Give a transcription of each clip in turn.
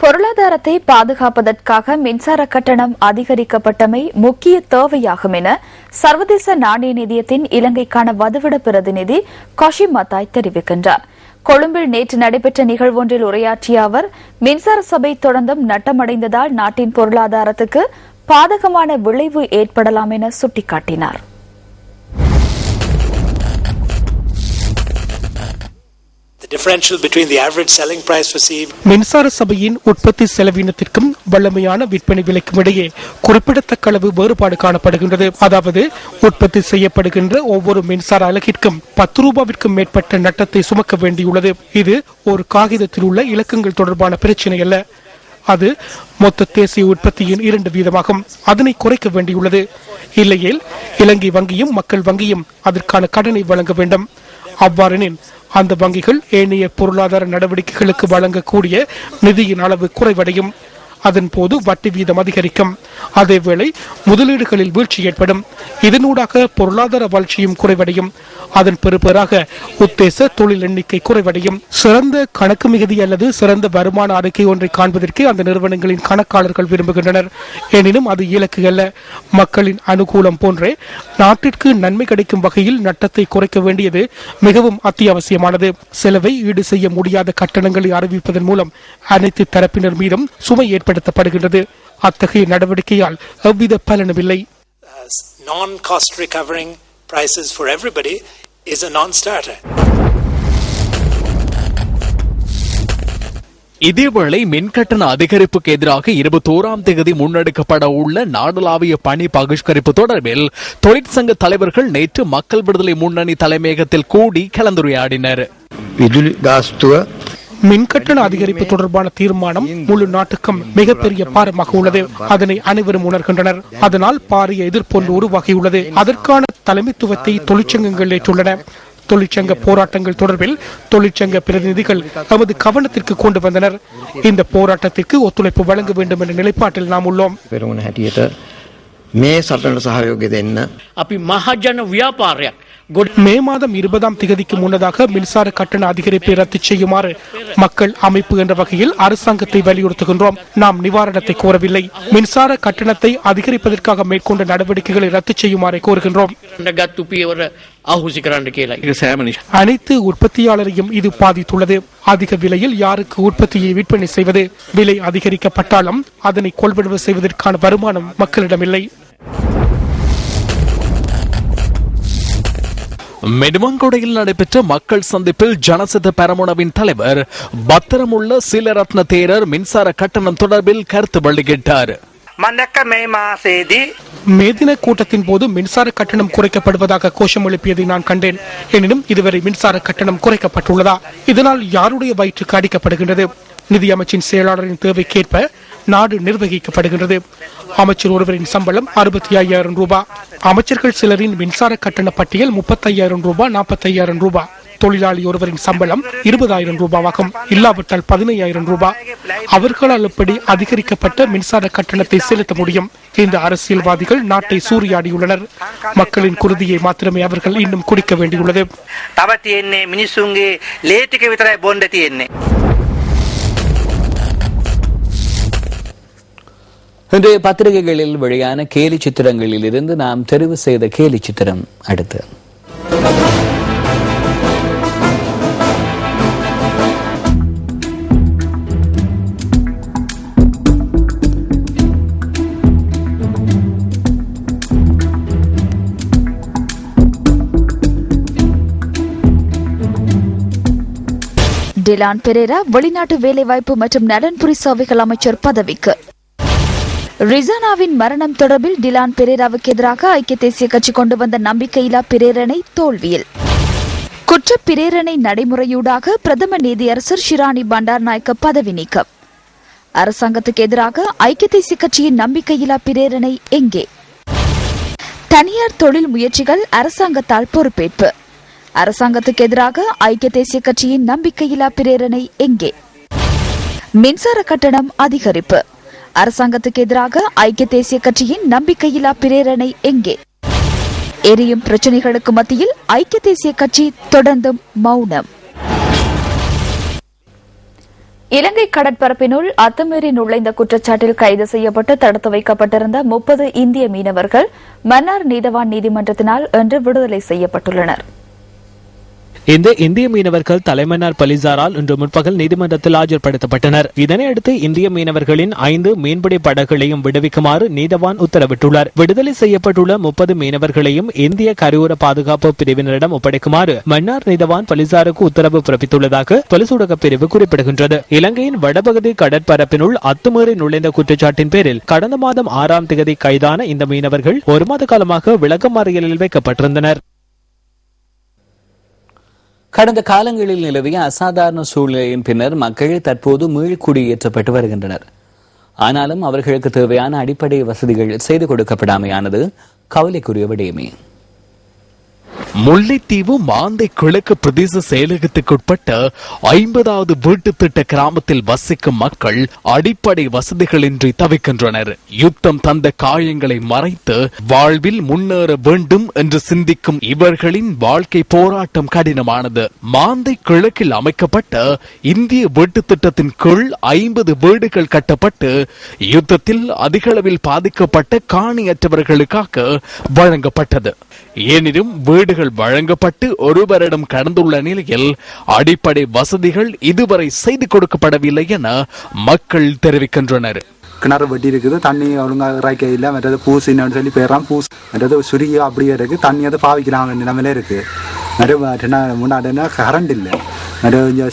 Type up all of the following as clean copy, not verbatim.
பொருளாதாரத்தை பாதுகாப்பதற்காக மின்சார கட்டணம் அதிகரிக்கப்பட்டமை முக்கிய தேவையாகும் என சர்வதேச நாணய நிதியத்தின் இலங்கைக்கான வதிவிட பிரதிநிதி கொஷி மத்தாய் தெரிவிக்கின்றார். கொழும்பில் நேற்று நடைபெற்ற நிகழ்வொன்றில் உரையாற்றிய அவர், மின்சார சபை தொடர்ந்தும் நட்டமடைந்ததால் நாட்டின் பொருளாதாரத்துக்கு பாதகமான விளைவு ஏற்படலாம் என சுட்டிக்காட்டினார். மின்சார சபையின் உற்பத்தி செலவினத்திற்கும் வல்லமையான விற்பனை விலைக்கும் இடையே குறிப்பிடத்தக்க அளவு வேறுபாடு காணப்படுகின்றது. அதாவது உற்பத்தி செய்யப்படுகின்ற ஒவ்வொரு மின்சார அலகிற்கும் 10 ரூபாவிற்கும் மேற்பட்ட நட்டத்தை சுமக்க வேண்டியுள்ளது. இது ஒரு காகிதத்தில் உள்ள இலக்கங்கள் தொடர்பான பிரச்சனை அல்ல. அது மொத்த தேசிய உற்பத்தியின் 2 வீதமாகும். அதனை குறைக்க வேண்டியுள்ளது. இல்லையேல் இலங்கை வங்கியும் மக்கள் வங்கியும் அதற்கான கடனை வழங்க வேண்டும். அவ்வாறெனில் அந்த வங்கிகள் ஏனைய பொருளாதார நடவடிக்கைகளுக்கு வழங்கக்கூடிய நிதியின் அளவு குறைவடையும். அதன் போது வட்டி வீதம் அதிகரிக்கும். அதேவேளை முதலீடுகளில் வீழ்ச்சி ஏற்படும். இதனூடாக பொருளாதார வளர்ச்சியும் குறைவடையும். அதன் பெறுபேறாக உத்தேச தொழில் எண்ணிக்கை குறைவடையும். சிறந்த கணக்கு மிகுதி அல்லது சிறந்த வருமான அறிக்கை ஒன்றை காண்பதற்கு அந்த நிறுவனங்களின் கணக்காளர்கள் விரும்புகின்றனர். எனினும் அது இலக்கு அல்ல. மக்களின் அனுகூலம் போன்றே நாட்டிற்கு நன்மை கிடைக்கும் வகையில் நட்டத்தை குறைக்க வேண்டியது மிகவும் அத்தியாவசியமானது. செலவை ஈடு செய்ய முடியாத கட்டணங்களை அறிவிப்பதன் மூலம் அனைத்து தரப்பினர் மீதும் சுமை ஏற்படுத்தப்படுகின்றது. அத்தகைய நடவடிக்கையால் எவ்வித பலனுமில்லை. Non-cost recovering prices for everybody is a non-starter. இதேவேளை மின்கட்டண அதிகரிப்புக்கு எதிராக 21ஆம் தேதி முன்னெடுக்கப்பட உள்ள நாடளாவிய பணி பகிஷ்கரிப்பு தொடர்பில் தொழிற்சங்க தலைவர்கள் நேற்று மக்கள் விடுதலை முன்னணி தலைமையகத்தில் கூடி கலந்துரையாடினர். மின்கட்டண அதிகரிப்பு தொடர்பான தீர்மானம் முழு நாட்டுக்கும் மிகப்பெரிய பாரமாக உள்ளது. அதனை அனைவரும் உணர்கின்றனர். அதனால் பாரிய எதிர்ப்பொன்று உருவாகியுள்ளது. அதற்கான தலைமைத்துவத்தை தொழிற்சங்கங்கள் ஏற்றுள்ளன. தொழிற்சங்க போராட்டங்கள் தொடர்பில் தொழிற்சங்க பிரதிநிதிகள் தமது கவனத்திற்கு கொண்டு வந்தனர். இந்த போராட்டத்திற்கு ஒத்துழைப்பு வழங்க வேண்டும் என்ற நிலைப்பாட்டில் நாம் உள்ளோம். மே மாதம் 20ஆம் தேதிக்கு முன்னதாக மின்சார கட்டண அதிகரிப்பை ரத்து செய்யுமாறு மக்கள் அமைப்பு என்ற வகையில் அரசாங்கத்தை வலியுறுத்துகின்றோம். நாம் நிவாரணத்தை கோரவில்லை. மின்சார கட்டணத்தை அதிகரிப்பதற்காக மேற்கொண்ட நடவடிக்கைகளை ரத்து செய்யுமாறு கோருகின்றோம். அனைத்து உற்பத்தியாளரையும் இது பாதித்துள்ளது. அதிக விலையில் யாருக்கு உற்பத்தியை விற்பனை செய்வது? விலை அதிகரிக்கப்பட்டாலும் அதனை கொள்வனவு செய்வதற்கான வருமானம் மக்களிடமில்லை. மெடுமங்கொடையில் நடைபெற்ற மக்கள் சந்திப்பில் ஜனசித பெரமுனவின் தலைவர் பத்திரமுள்ள சீலரத்ன தேரர் மின்சார கட்டணம் தொடர்பில் கருத்து வெளியிட்டார். மே தின கூட்டத்தின் போது மின்சார கட்டணம் குறைக்கப்படுவதாக கோஷம் எழுப்பியதை நான் கண்டேன். எனினும் இதுவரை மின்சார கட்டணம் குறைக்கப்பட்டுள்ளதா? இதனால் யாருடைய வயிற்றுக்கு அடிக்கப்படுகின்றது? நிதி அமைச்சின் செயலாளரின் தேவைக்கேற்ப நாடு நிர்வகிக்கப்படுகின்றது. அமைச்சர் ஒருவரின் சம்பளம் 65,000 ரூபாய். அமைச்சர்கள் சிலரின் மின்சார கட்டண பட்டியல் 35,000 ரூபாய், 45,000 ரூபாய். தொழிலாளி ஒருவரின் சம்பளம் 20,000 ரூபாவாகும். இல்லாவிட்டால் 15,000 ரூபாய். அவர்களால் எப்படி அதிகரிக்கப்பட்ட மின்சார கட்டணத்தை செலுத்த முடியும்? இந்த அரசியல்வாதிகள் நாட்டை சூறையாடியுள்ளனர். மக்களின் குருதியை மாத்திரமே அவர்கள் இன்னும் குடிக்க வேண்டியுள்ளது. இன்றைய பத்திரிகைகளில் வெளியான கேலி சித்திரங்களில் இருந்து நாம் தெரிவு செய்த கேலி சித்திரம் அடுத்து. டிலான் பெரேரா வெளிநாட்டு வேலைவாய்ப்பு மற்றும் நலன்புரி சேவைகள் அமைச்சர் பதவிக்கு. ரிசானாவின் மரணம் தொடர்பில் டிலான் பெரேராவுக்கு எதிராக ஐக்கிய தேசிய கட்சி கொண்டு வந்த நம்பிக்கையில்லா பிரேரணை தோல்வியில். குற்ற பிரேரணை நடைமுறையூடாக பிரதம நீதியரசர் ஷிராணி பண்டார்நாயக்க பதவி நீக்கம். அரசாங்கத்துக்கு எதிராக ஐக்கிய தேசிய கட்சியின் நம்பிக்கையில்லா பிரேரணை எங்கே? தனியார் தொழில் முயற்சிகள் அரசாங்கத்தால் பொறுப்பேற்பு. அரசாங்கத்துக்கு எதிராக ஐக்கிய தேசிய கட்சியின் நம்பிக்கையில்லா பிரேரணை எங்கே? மின்சார கட்டணம் அதிகரிப்பு. அரசாங்கத்துக்கு எதிராக ஐக்கிய தேசிய கட்சியின் நம்பிக்கையில்லா பிரேரணை எங்கே? எரியும் பிரச்சனைகளுக்கு மத்தியில் ஐக்கிய தேசிய கட்சி தொடர்ந்தும் மௌனம். இலங்கை கடற்பரப்பினுள் அத்துமீறி நுழைந்த குற்றச்சாட்டில் கைது செய்யப்பட்டு தடுத்து வைக்கப்பட்டிருந்த 30 இந்திய மீனவர்கள் மன்னார் நீதவான் நீதிமன்றத்தினால் இன்று விடுதலை செய்யப்பட்டுள்ளனர். இந்த இந்திய மீனவர்கள் தலைமன்னார் போலீசாரால் இன்று முற்பகல் நீதிமன்றத்தில் ஆஜர்படுத்தப்பட்டனர். இதனையடுத்து இந்திய மீனவர்களின் 5 மீன்பிடி படகுகளையும் விடுவிக்குமாறு நீதவான் உத்தரவிட்டுள்ளார். விடுதலை செய்யப்பட்டுள்ள 30 மீனவர்களையும் இந்திய கரையோர பாதுகாப்பு பிரிவினரிடம் ஒப்படைக்குமாறு மன்னார் நீதவான் போலீசாருக்கு உத்தரவு பிறப்பித்துள்ளதாக தொலைசூடக பிரிவு குறிப்பிடுகின்றது. இலங்கையின் வடபகுதி கடற்பரப்பினுள் அத்துமீறி நுழைந்த குற்றச்சாட்டின் பேரில் கடந்த மாதம் 6ஆம் தேதி கைதான இந்த மீனவர்கள் 1 மாத காலமாக விளக்கமறியலில் வைக்கப்பட்டிருந்தனர். கடந்த காலங்களில் நிலவிய அசாதாரண சூழ்நிலையின் பின்னர் மக்கள் தற்போது மீள்குடியேற்றப்பட்டு வருகின்றனர். ஆனாலும் அவர்களுக்கு தேவையான அடிப்படை வசதிகள் செய்து கொடுக்கப்படாமையானது கவலைக்குரிய விடயமே. முல்லைத்தீவு மாந்தை கிழக்கு பிரதேச செயலகத்துக்குட்பட்ட 50வது வீட்டு திட்ட கிராமத்தில் வசிக்கும் மக்கள் அடிப்படை வசதிகளின்றி தவிக்கின்றனர். யுத்தம் தந்த காயங்களை மறைத்து வாழ்வில் முன்னேற வேண்டும் என்று சிந்திக்கும் இவர்களின் வாழ்க்கை போராட்டம் கடினமானது. மாந்தை கிழக்கில் அமைக்கப்பட்ட இந்திய வீட்டு திட்டத்தின் கீழ் 50 வீடுகள் கட்டப்பட்டு யுத்தத்தில் அதிகளவில் பாதிக்கப்பட்ட காணியற்றவர்களுக்காக வழங்கப்பட்டது. எனினும் வீடுகள் வழங்கப்பட்டு 1 வருடம் கடந்துள்ள நிலையில் அடிப்படை வசதிகள் இதுவரை செய்து கொடுக்கப்படவில்லை என மக்கள் தெரிவிக்கின்றனர். கிணறு வெட்டி இருக்குது, தண்ணி ஒழுங்காக இறைக்க இல்லை, மற்றது பூசின்னு சொல்லி போயிடறான், பூசி மற்றது சுருகி அப்படியே இருக்கு, தண்ணி வந்து பாவிக்கலாம் நிலைமையில இருக்கு. முன்னாடி கரண்ட் இல்லை,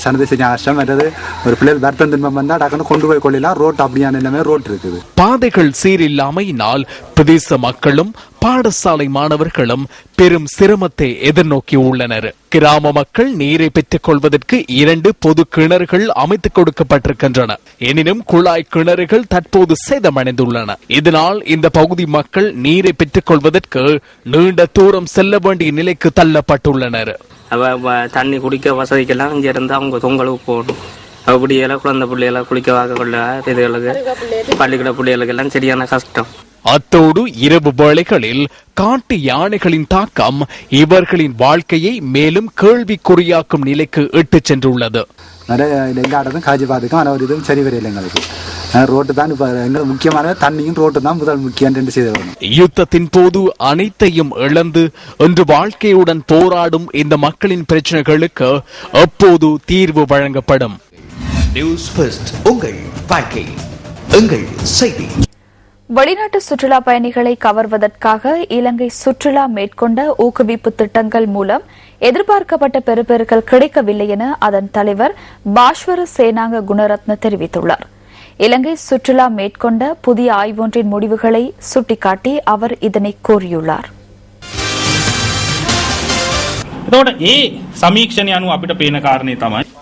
சனதேச கஷ்டம், மற்றது ஒரு பிள்ளைகள் வருத்தம் துன்பம் வந்தா டக்குன்னு கொண்டு போய் கொள்ளலாம், ரோட் அப்படியான நிலைமை ரோட் இருக்குது. பாதைகள் சீரில்லாமையினால் பிரதேச மக்களும் பாடசாலை மாணவர்களும் பெரும் சிரமத்தை எதிர்நோக்கி உள்ளனர். கிராம மக்கள் நீரை பெற்றுக் கொள்வதற்கு 2 பொது கிணறுகள் அமைத்துக் கொடுக்கப்பட்டிருக்கின்றன. எனினும் குழாய் கிணறுகள் தற்போது சேதமடைந்துள்ளன. இதனால் இந்த பகுதி மக்கள் நீரை பெற்றுக் கொள்வதற்கு நீண்ட தூரம் செல்ல வேண்டிய நிலைக்கு தள்ளப்பட்டுள்ளனர். தண்ணி குடிக்க வசதிக்கெல்லாம் இங்க இருந்து அவங்க தொங்கலுக்கு போகணும். அப்படியெல்லாம் குழந்தை பிள்ளைகளை குளிக்க வாக்க கொள்ள இதுகளுக்கு பள்ளிக்கூட பிள்ளைகளுக்கு எல்லாம் சரியான கஷ்டம். அத்தோடு இரவு வேளைகளில் காட்டு யானைகளின் தாக்கம் இவர்களின் வாழ்க்கையை மேலும் கேள்விக்குறியாக்கும் நிலைக்கு இட்டு சென்றுள்ளது. எல்லா இடத்தும் காட்சி பார்த்துக்கும், ஆனால் ஒரு இதுவும் சரி வரையில் எங்களுக்கு ரோட்டு தான் எங்களுக்கு முக்கியமான தண்ணியும் ரோட்டு தான் முதல் முக்கியம் செய்து. யுத்தத்தின் போது அனைத்தையும் இழந்து இன்று வாழ்க்கையுடன் போராடும் இந்த மக்களின் பிரச்சனைகளுக்கு எப்போது தீர்வு வழங்கப்படும்? நியூஸ் ஃபர்ஸ்ட், உங்கள் வாழ்க்கை எங்கள் செய்தி. வெளிநாட்டு சுற்றுலா பயணிகளை கவர்வதற்காக இலங்கை சுற்றுலா மேற்கொண்ட ஊக்குவிப்பு திட்டங்கள் மூலம் எதிர்பார்க்கப்பட்ட பெறுபேறுகள் கிடைக்கவில்லை என அதன் தலைவர் பாஸ்வர சேனாங்க குணரத்ன தெரிவித்துள்ளார். இலங்கை சுற்றுலா மேற்கொண்ட புதிய ஆய்வொன்றின் முடிவுகளை சுட்டிக்காட்டி அவர் இதனை கூறியுள்ளார்.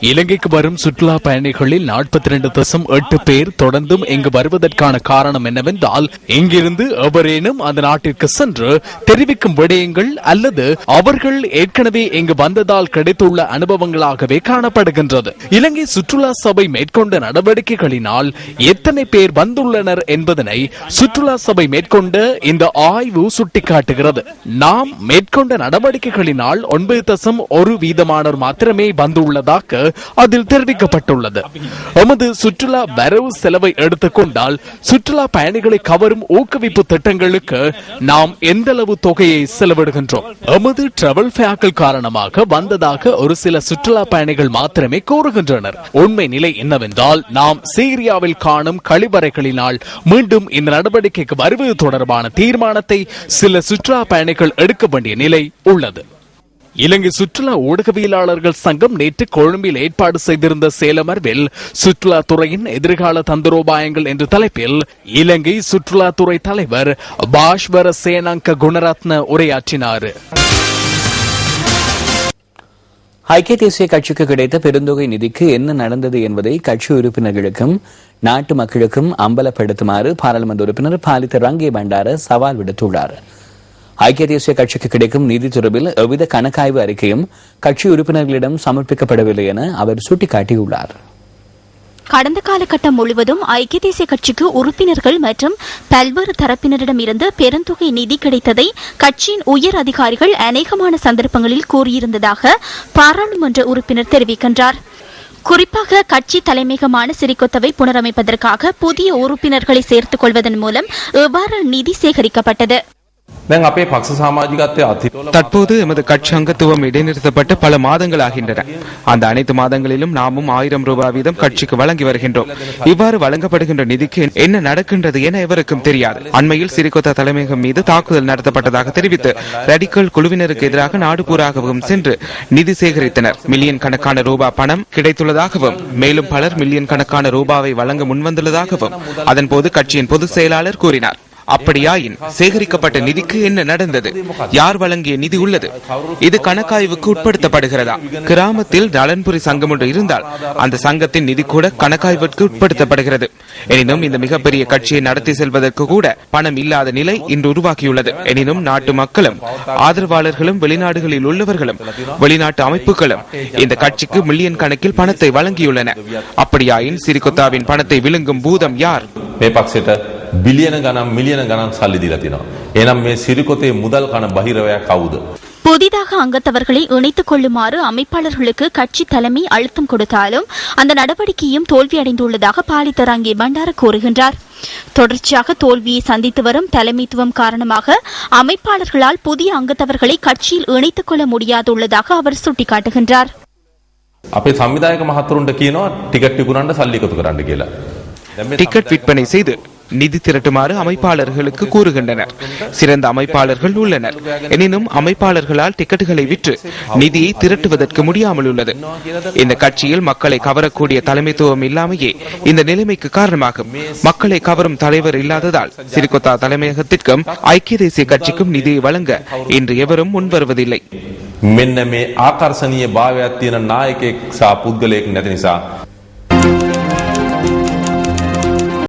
இலங்கைக்கு வரும் சுற்றுலா பயணிகளில் 42.8 பேர் தொடர்ந்தும் இங்கு வருவதற்கான காரணம் என்னவென்றால், இங்கிருந்து எவரேனும் அந்த நாட்டிற்கு சென்று தெரிவிக்கும் விடயங்கள் அல்லது அவர்கள் ஏற்கனவே இங்கு வந்ததால் கிடைத்துள்ள அனுபவங்களாகவே காணப்படுகின்றது. இலங்கை சுற்றுலா சபை மேற்கொண்ட நடவடிக்கைகளினால் எத்தனை பேர் வந்துள்ளனர் என்பதனை சுற்றுலா சபை மேற்கொண்ட இந்த ஆய்வு சுட்டிக்காட்டுகிறது. நாம் மேற்கொண்ட நடவடிக்கைகளினால் 9.1% மாத்திரமே வந்துள்ளதாக அதில் தெரிவிக்கப்பட்டுள்ளது. எமது சுற்றுலா வரவு செலவை எடுத்துக்கொண்டால் சுற்றுலா பயணிகளை கவரும் ஊக்குவிப்பு திட்டங்களுக்கு நாம் எந்த அளவு தொகையை செலவிடுகின்றோம்? எமது டிராவல் ஃபேக்கள் காரணமாக வந்ததாக ஒரு சில சுற்றுலா பயணிகள் மாத்திரமே கூறுகின்றனர். உண்மை நிலை என்னவென்றால், நாம் சீரியாவில் காணும் கழிவறைகளினால் மீண்டும் இந்த நடவடிக்கைக்கு வருவது தொடர்பான தீர்மானத்தை சில சுற்றுலா பயணிகள் எடுக்க வேண்டிய நிலை உள்ளது. இலங்கை சுற்றுலா ஊடகவியலாளர்கள் சங்கம் நேற்று கொழும்பில் ஏற்பாடு செய்திருந்த சேலமர்வில் சுற்றுலா துறையின் எதிர்கால தந்திரோபாயங்கள் என்ற தலைப்பில் இலங்கை சுற்றுலாத்துறை தலைவர் பாஸ்வர சேனாங்க குணரத்ன உரையாற்றினார். ஐக்கிய தேசிய கட்சிக்கு கிடைத்த பெருந்தொகை நிதிக்கு என்ன நடந்தது என்பதை கட்சி உறுப்பினர்களுக்கும் நாட்டு மக்களுக்கும் அம்பலப்படுத்துமாறு பாராளுமன்ற உறுப்பினர் பாலித்த ரங்கே பண்டார சவால் விடுத்துள்ளார். ஐக்கிய தேசிய கட்சிக்கு கிடைக்கும் நிதி தொடர்பில் எவ்வித கணக்காய்வு அறிக்கையும் கட்சி உறுப்பினர்களிடம் சமர்ப்பிக்கப்படவில்லை என அவர் சுட்டிக்காட்டியுள்ளார். கடந்த காலகட்டம் முழுவதும் ஐக்கிய தேசிய கட்சிக்கு உறுப்பினர்கள் மற்றும் பல்வேறு தரப்பினரிடம் இருந்து பெருந்தொகை நிதி கிடைத்ததை கட்சியின் உயர் அதிகாரிகள் அநேகமான சந்தர்ப்பங்களில் கூறியிருந்ததாக பாராளுமன்ற உறுப்பினர் தெரிவிக்கின்றார். குறிப்பாக கட்சி தலைமையகமான சிறிகொத்தவை புனரமைப்பதற்காக புதிய உறுப்பினர்களை சேர்த்துக் கொள்வதன் மூலம் எவ்வாறு நிதி சேகரிக்கப்பட்டது? தற்போது எமது கட்சி அங்கத்துவம் இடைநிறுத்தப்பட்டு பல மாதங்கள் ஆகின்றன. அந்த அனைத்து மாதங்களிலும் நாமும் 1000 ரூபாய் வீதம் கட்சிக்கு வழங்கி வருகின்றோம். இவ்வாறு வழங்கப்படுகின்ற நிதிக்கு என்ன நடக்கின்றது என எவருக்கும் தெரியாது. அண்மையில் சிறிகொத்தா தலைமையகம் மீது தாக்குதல் நடத்தப்பட்டதாக தெரிவித்து ரடிக்கல் குழுவினருக்கு எதிராக நாடு பூராகவும் சென்று நிதி சேகரித்தனர். மில்லியன் கணக்கான ரூபாய் பணம் கிடைத்துள்ளதாகவும் மேலும் பலர் மில்லியன் கணக்கான ரூபாவை வழங்க முன்வந்துள்ளதாகவும் அதன்போது கட்சியின் பொதுச் செயலாளர் கூறினார். அப்படியாயின் சேகரிக்கப்பட்ட நிதிக்கு என்ன நடந்தது? யார் வழங்கிய நிதி உள்ளது? இது கணக்காய்வுக்கு உட்படுத்தப்படுகிறதா? கிராமத்தில் நலன்புரி சங்கம் ஒன்று இருந்தால் அந்த சங்கத்தின் நிதி கூட கணக்காய்வுக்கு உட்படுத்தப்படுகிறது. எனினும் இந்த மிகப்பெரிய கட்சியை நடத்தி செல்வதற்கு கூட பணம் இல்லாத நிலை இன்று உருவாக்கியுள்ளது. எனினும் நாட்டு மக்களும் ஆதரவாளர்களும் வெளிநாடுகளில் உள்ளவர்களும் வெளிநாட்டு அமைப்புகளும் இந்த கட்சிக்கு மில்லியன் கணக்கில் பணத்தை வழங்கியுள்ளன. அப்படியாயின் சிறிகொத்தாவின் பணத்தை விழுங்கும் பூதம் யார்? பில்லியன கணம் மில்லியன கணம் சல்லி දීලා තිනවා. එනම් මේ සිරිකොතේ මුදල් කන බහිරවයා කවුද? புதிதாக அங்கத்தவர்களை இணைத்துக் கொள்ளுமாறு அமைப்பாளர்களுக்கு கட்சி தலைமை அழுத்தம் கொடுத்தாலும் அந்த நடவடிக்கையும் தோல்வியடைந்துள்ளதாக பாலித்த ரங்கே பண்டார கூறுகின்றார். தொடர்ச்சியாக தோல்வியை சந்தித்து வரும் தலைமைத்துவம் காரணமாக அமைப்பாளர்களால் புதிய அங்கத்தவர்களை கட்சியில் இணைத்துக் கொள்ள முடியாதுள்ளதாக அவர் சுட்டிக்காட்டுகின்றார். අපේ සංවිධායක මහතුරුන්ට කියනවා ටිකට් විකුණන්න සල්ලි එකතු කරන්න කියලා. டிக்கெட் விற்பனை செய்து நிதி திரட்டுமாறு அமைப்பாளர்களுக்கு கூறுகின்றனர். சிறந்த அமைப்பாளர்கள் உள்ளனர். எனினும் அமைப்பாளர்களால் டிக்கெட்டுகளை விற்று நிதியை திரட்டுவதற்கு முடியாமல் உள்ளது. இந்த கட்சியில் மக்களை கவரக்கூடிய தலைமைத்துவம் இல்லாமையே இந்த நிலைமைக்கு காரணமாகும். மக்களை கவரும் தலைவர் இல்லாததால் சிறிகொத்தா தலைமையகத்திற்கும் ஐக்கிய தேசிய கட்சிக்கும் நிதியை வழங்க இன்று எவரும் முன்வருவதில்லை. මෙන්න මේ ආකර්ශනීය භාවයක් තියෙන නායකයෙක් සහ පුද්ගලයෙක් නැති නිසා